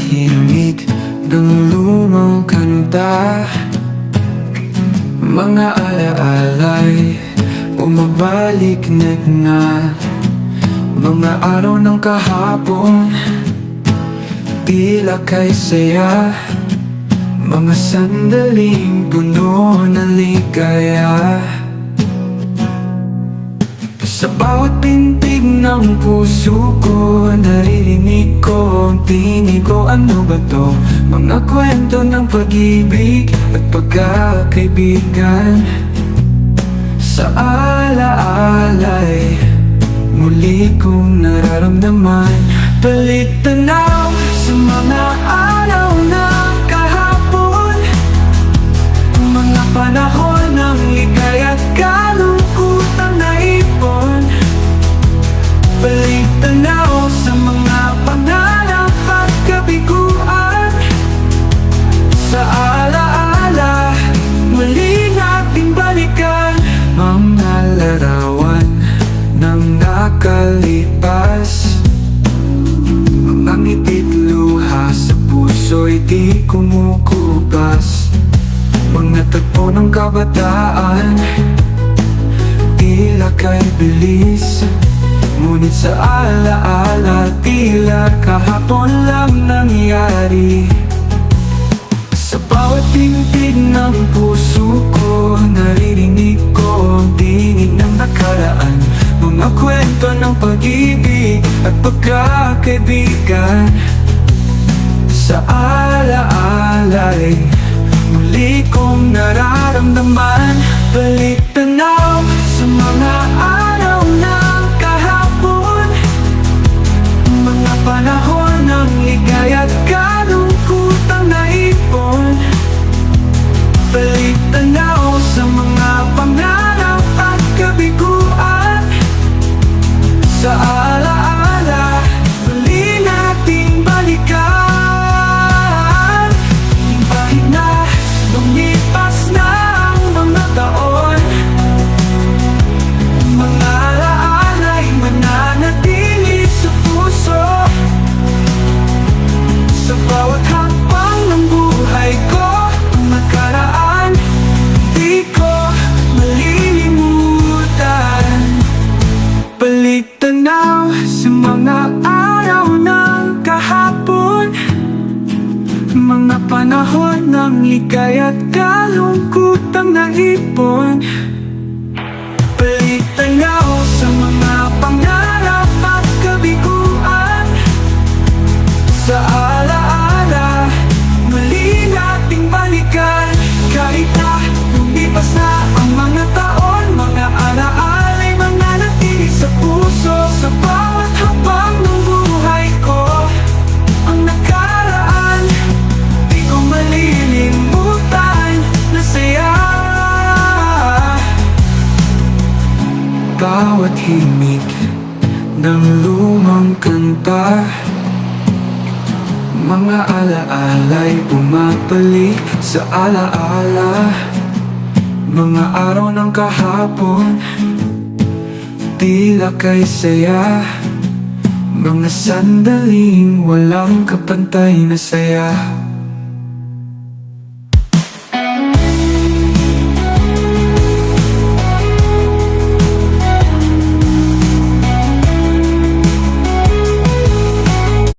himig ng lumang kanta. Mga alaalay umabalik na. Mga araw ng kahapon tila kay saya. Mga sandaling puno ng ligaya. Sa bawat pintig ng puso ko, naririnig ko ang tinig ko. Ano ba to? Mga kwento ng pag-ibig at pagkakaibigan. Sa alaalay, muli kong nararamdaman. Balik tanaw sa mga araw ng kahapon, mga panahon ng ligaya at kalungkutang naipon. Balik tanaw sa mga pangarap at kabiguan. Sa alaala, muli nating balikan mga larawan ng nakalipas. Mga ngiti't luha sa puso'y di kumukupas. Mga tagpo ng kabataan, tila kay bilis. Ngunit sa alaala, tila kahapon lang nangyari. Sa bawat tintig ng puso ko, naririnig ko ang tinig ng nakaraan. Mga kwento ng pag-ibig at pagkakaibigan. Sa alaalay, muli kong nararamdaman. Balik tanaw sa mga araw ng kahapon, mga panahon ng ligaya at kalungkutang naipon. Balik tanaw sa mga pangarap at kabiguan. Sa alaala, muli nating balikan. Kahit na lumipas na ang mga taon, mga alaala'y mananatili sa puso. Sa bawat hakbang ng buhay ko, ang nakaraan di ko malilimutan. Balik tanaw sa mga araw ng kahapon, mga panahon ng ligaya at kalungkutang naipon. Balik tanaw sa mga pangarap at kabiguan. Sa alaala, muli nating balikan. Kahit na lumipas na ang mga taon, mga alaala'y mananatili sa puso. Sa bawat habang ng buhay ko, ang nakaraan di ko malilimutan na saya. Bawat himig ng lumang kanta, mga alaala'y bumabalik sa alaala. Mga araw ng kahapon, tila kay saya. Mga sandaling walang kapantay na saya.